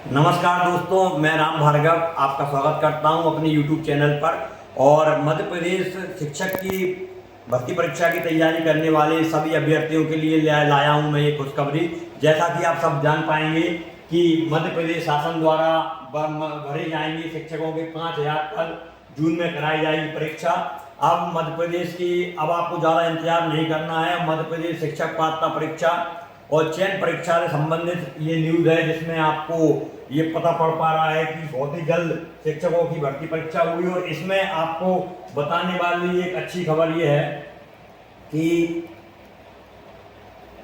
नमस्कार दोस्तों, मैं राम भार्गव आपका स्वागत करता हूं अपने YouTube चैनल पर। और मध्य प्रदेश शिक्षक की भर्ती परीक्षा की तैयारी करने वाले सभी अभ्यर्थियों के लिए लाया हूं मैं ये खुशखबरी। जैसा कि आप सब जान पाएंगे कि मध्य प्रदेश शासन द्वारा भरे जाएंगे शिक्षकों के 5,000 पद, जून में कराई जाएगी परीक्षा। अब मध्य प्रदेश की अब आपको ज़्यादा इंतजार नहीं करना है। मध्य प्रदेश शिक्षक पात्रता परीक्षा और चयन परीक्षा से संबंधित ये न्यूज़ है, जिसमें आपको ये पता पड़ पा रहा है कि बहुत ही जल्द शिक्षकों की भर्ती परीक्षा हुई। और इसमें आपको बताने वाली एक अच्छी खबर ये है कि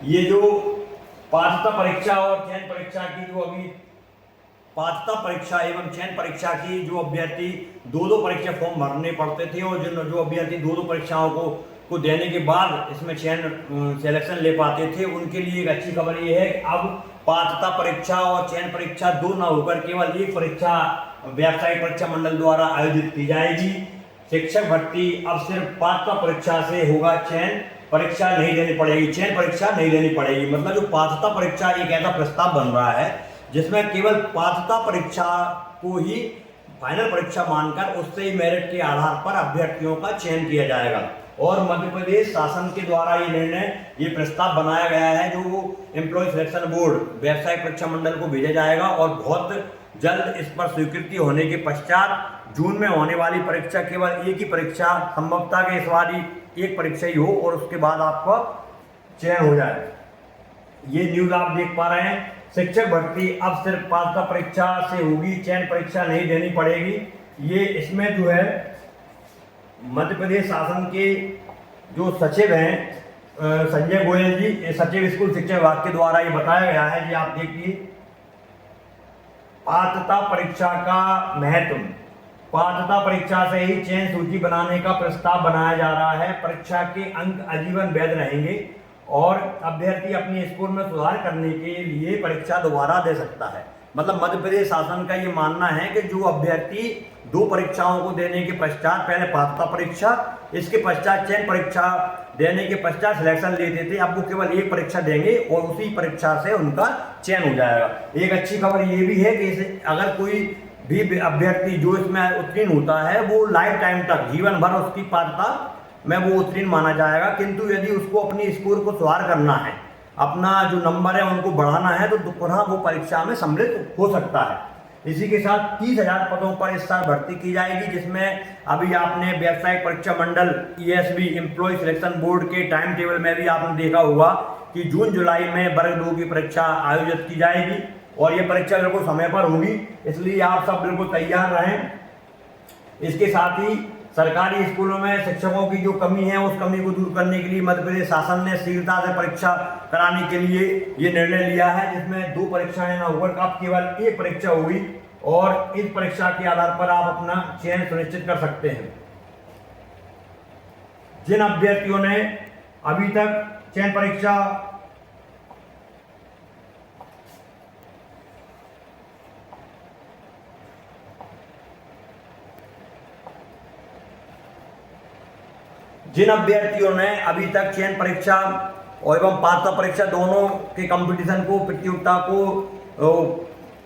ये जो पात्रता परीक्षा और चयन परीक्षा की जो अभी पात्रता परीक्षा एवं चयन परीक्षा की जो अभ्यर्थी दो परीक्षा फॉर्म भरने पड़ते थे, और जो अभ्यर्थी दो परीक्षाओं को देने के बाद इसमें चयन सिलेक्शन ले पाते थे, उनके लिए एक अच्छी खबर ये है कि अब पात्रता परीक्षा और चयन परीक्षा दो ना होकर केवल एक परीक्षा व्यावसायिक परीक्षा मंडल द्वारा आयोजित की जाएगी। शिक्षक भर्ती अब सिर्फ पात्रता परीक्षा से होगा, चयन परीक्षा नहीं देनी पड़ेगी, चयन परीक्षा नहीं देनी पड़ेगी। मतलब जो पात्रता परीक्षा एक ऐसा प्रस्ताव बन रहा है जिसमें केवल पात्रता परीक्षा को ही फाइनल परीक्षा मानकर उससे ही मेरिट के आधार पर अभ्यर्थियों का चयन किया जाएगा। और मध्य प्रदेश शासन के द्वारा ये निर्णय, ये प्रस्ताव बनाया गया है जो एम्प्लॉय सिलेक्शन बोर्ड व्यावसायिक परीक्षा मंडल को भेजा जाएगा। और बहुत जल्द इस पर स्वीकृति होने के पश्चात जून में होने वाली परीक्षा केवल एक ही परीक्षा, संभवतः के इस बार एक परीक्षा ही हो और उसके बाद आपका चयन हो जाए। ये न्यूज़ आप देख पा रहे हैं। शिक्षक भर्ती अब सिर्फ पात्रता परीक्षा से होगी, चयन परीक्षा नहीं देनी पड़ेगी। ये इसमें जो है मध्य प्रदेश शासन के जो सचिव हैं संजय गोयल जी, सचिव स्कूल शिक्षा विभाग के द्वारा ये बताया गया है कि आप देखिए, पात्रता परीक्षा का महत्व, पात्रता परीक्षा से ही चयन सूची बनाने का प्रस्ताव बनाया जा रहा है। परीक्षा के अंक आजीवन वैध रहेंगे और अभ्यर्थी अपने स्कोर में सुधार करने के लिए परीक्षा दोबारा दे सकता है। मतलब मध्य प्रदेश शासन का ये मानना है कि जो अभ्यर्थी दो परीक्षाओं को देने के पश्चात, पहले पात्रता परीक्षा, इसके पश्चात चयन परीक्षा देने के पश्चात सिलेक्शन लेते थे, अब वो केवल एक परीक्षा देंगे और उसी परीक्षा से उनका चयन हो जाएगा। एक अच्छी खबर ये भी है कि अगर कोई भी अभ्यर्थी जो इसमें उत्तीर्ण होता है वो लाइफ टाइम तक, जीवन भर उसकी पात्रता में वो उत्तीर्ण माना जाएगा। किंतु यदि उसको अपनी स्कोर को सुधार करना है, अपना जो नंबर है उनको बढ़ाना है, तो पुनः वो परीक्षा में सम्मिलित हो सकता है। इसी के साथ 30,000 पदों पर इस साल भर्ती की जाएगी, जिसमें अभी आपने व्यावसायिक परीक्षा मंडल ESB एम्प्लॉय सिलेक्शन बोर्ड के टाइम टेबल में भी आपने देखा होगा कि जून जुलाई में वर्ग 2 की परीक्षा आयोजित की जाएगी और ये परीक्षा बिल्कुल समय पर होगी। इसलिए आप सब बिल्कुल तैयार रहें। इसके साथ ही सरकारी स्कूलों में शिक्षकों की जो कमी है उस कमी को दूर करने के लिए मध्य प्रदेश शासन ने शीघ्रता से परीक्षा कराने के लिए ये निर्णय लिया है, जिसमें दो परीक्षाएं न होकर अब केवल एक परीक्षा होगी और इस परीक्षा के आधार पर आप अपना चयन सुनिश्चित कर सकते हैं। जिन अभ्यर्थियों ने अभी तक चयन परीक्षा चयन परीक्षा और एवं पात्रता परीक्षा दोनों के कंपटीशन को, प्रतियोगिता को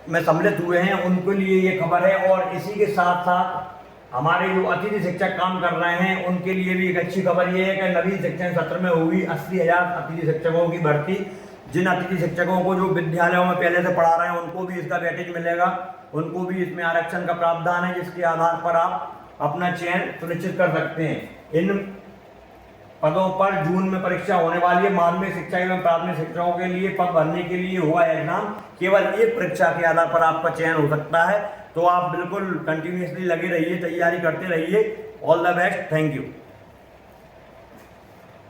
में सम्मिलित हुए हैं, उनके लिए ये खबर है। और इसी के साथ साथ हमारे जो अतिथि शिक्षक काम कर रहे हैं उनके लिए भी एक अच्छी खबर ये है कि नवीन शिक्षण सत्र में होगी 80,000 अतिथि शिक्षकों की भर्ती। जिन अतिथि शिक्षकों को जो विद्यालयों में पहले से पढ़ा रहे हैं उनको भी इसका वेटेज मिलेगा, उनको भी इसमें आरक्षण का प्रावधान है, जिसके आधार पर आप अपना चयन सुनिश्चित कर सकते हैं। इन पदों पर जून में परीक्षा होने वाली है। माध्यमिक शिक्षा एवं प्राथमिक शिक्षकों के लिए पद भरने के लिए हुआ एग्जाम, केवल एक परीक्षा के आधार पर आपका चयन हो सकता है। तो आप बिल्कुल कंटिन्यूअसली लगे रहिए, तैयारी करते रहिए। All the best, thank you.